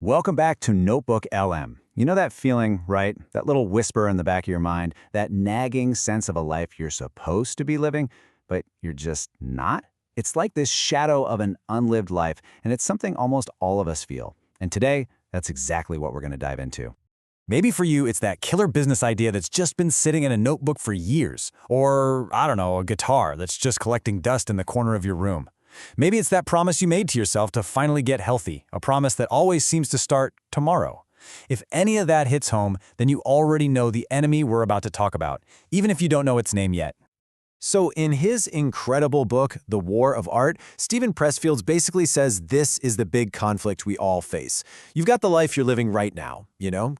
Welcome back to Notebook LM. You know that feeling, right? That little whisper in the back of your mind, that nagging sense of a life you're supposed to be living, but you're just not? It's like this shadow of an unlived life, and it's something almost all of us feel. And today, that's exactly what we're going to dive into. Maybe for you, it's that killer business idea that's just been sitting in a notebook for years. Or, I don't know, a guitar that's just collecting dust in the corner of your room. Maybe it's that promise you made to yourself to finally get healthy, a promise that always seems to start tomorrow. If any of that hits home, then you already know the enemy we're about to talk about, even if you don't know its name yet. So in his incredible book, The War of Art, Steven Pressfield basically says this is the big conflict we all face. You've got the life you're living right now,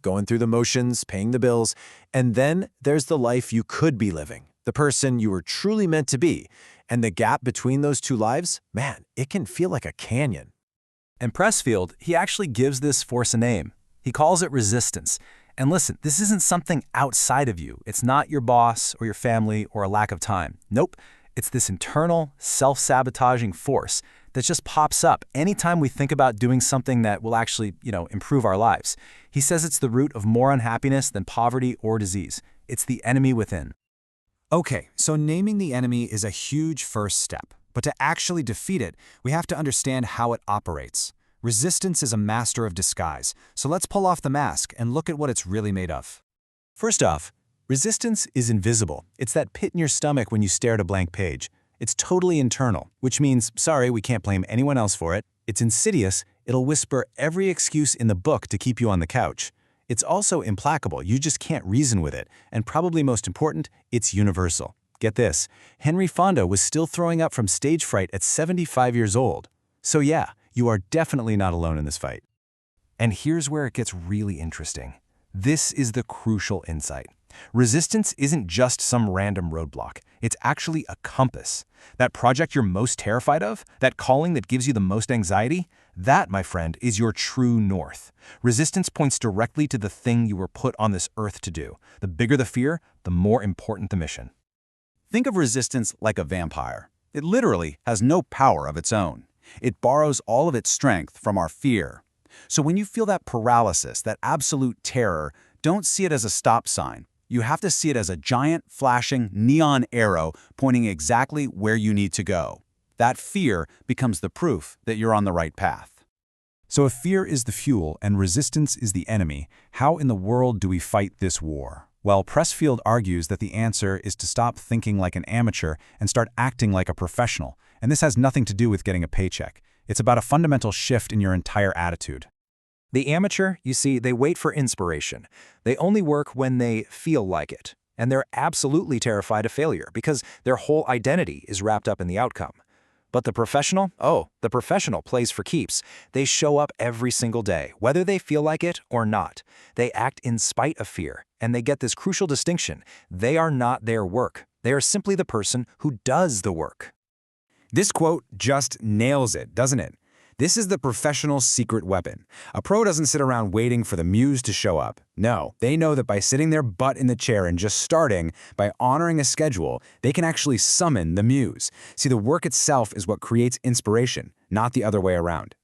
going through the motions, paying the bills, and then there's the life you could be living, the person you were truly meant to be. And the gap between those two lives, man, it can feel like a canyon. And Pressfield, he actually gives this force a name. He calls it resistance. And listen, this isn't something outside of you. It's not your boss or your family or a lack of time. Nope, it's this internal, self-sabotaging force that just pops up anytime we think about doing something that will actually, improve our lives. He says it's the root of more unhappiness than poverty or disease. It's the enemy within. Okay, so naming the enemy is a huge first step. But to actually defeat it, we have to understand how it operates. Resistance is a master of disguise, so let's pull off the mask and look at what it's really made of. First off, resistance is invisible. It's that pit in your stomach when you stare at a blank page. It's totally internal, which means, sorry, we can't blame anyone else for it. It's insidious. It'll whisper every excuse in the book to keep you on the couch. It's also implacable. You just can't reason with it. And probably most important, it's universal. Get this, Henry Fonda was still throwing up from stage fright at 75 years old. So yeah, you are definitely not alone in this fight. And here's where it gets really interesting. This is the crucial insight. Resistance isn't just some random roadblock. It's actually a compass. That project you're most terrified of, that calling that gives you the most anxiety, that, my friend, is your true north. Resistance points directly to the thing you were put on this earth to do. The bigger the fear, the more important the mission. Think of resistance like a vampire. It literally has no power of its own. It borrows all of its strength from our fear. So when you feel that paralysis, that absolute terror, don't see it as a stop sign. You have to see it as a giant, flashing, neon arrow pointing exactly where you need to go. That fear becomes the proof that you're on the right path. So if fear is the fuel and resistance is the enemy, how in the world do we fight this war? Well, Pressfield argues that the answer is to stop thinking like an amateur and start acting like a professional. And this has nothing to do with getting a paycheck. It's about a fundamental shift in your entire attitude. The amateur, you see, they wait for inspiration. They only work when they feel like it. And they're absolutely terrified of failure because their whole identity is wrapped up in the outcome. But the professional? Oh, the professional plays for keeps. They show up every single day, whether they feel like it or not. They act in spite of fear, and they get this crucial distinction. They are not their work. They are simply the person who does the work. This quote just nails it, doesn't it? This is the professional's secret weapon. A pro doesn't sit around waiting for the muse to show up. No, they know that by sitting their butt in the chair and just starting, by honoring a schedule, they can actually summon the muse. See, the work itself is what creates inspiration, not the other way around.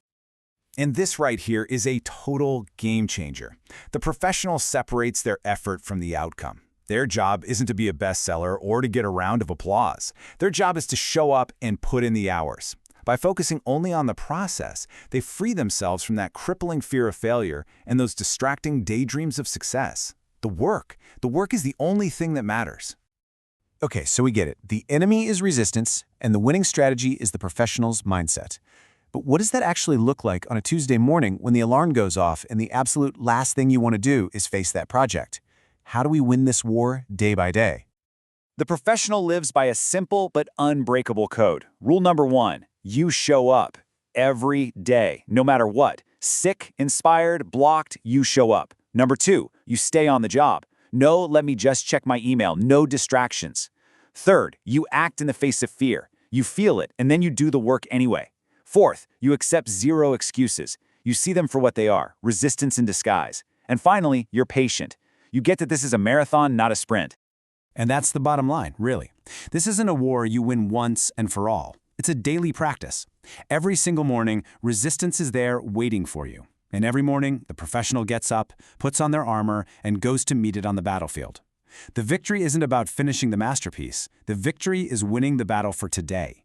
And this right here is a total game changer. The professional separates their effort from the outcome. Their job isn't to be a bestseller or to get a round of applause. Their job is to show up and put in the hours. By focusing only on the process, they free themselves from that crippling fear of failure and those distracting daydreams of success. The work is the only thing that matters. Okay, so we get it. The enemy is resistance, and the winning strategy is the professional's mindset. But what does that actually look like on a Tuesday morning when the alarm goes off and the absolute last thing you want to do is face that project? How do we win this war day by day? The professional lives by a simple but unbreakable code. Rule number 1. You show up every day, no matter what. Sick, inspired, blocked, you show up. Number 2, you stay on the job. No, let me just check my email, no distractions. Third, you act in the face of fear. You feel it, and then you do the work anyway. Fourth, you accept zero excuses. You see them for what they are, resistance in disguise. And finally, you're patient. You get that this is a marathon, not a sprint. And that's the bottom line, really. This isn't a war you win once and for all. It's a daily practice. Every single morning, resistance is there waiting for you. And every morning, the professional gets up, puts on their armor, and goes to meet it on the battlefield. The victory isn't about finishing the masterpiece. The victory is winning the battle for today.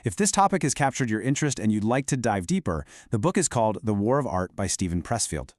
If this topic has captured your interest and you'd like to dive deeper, the book is called The War of Art by Steven Pressfield.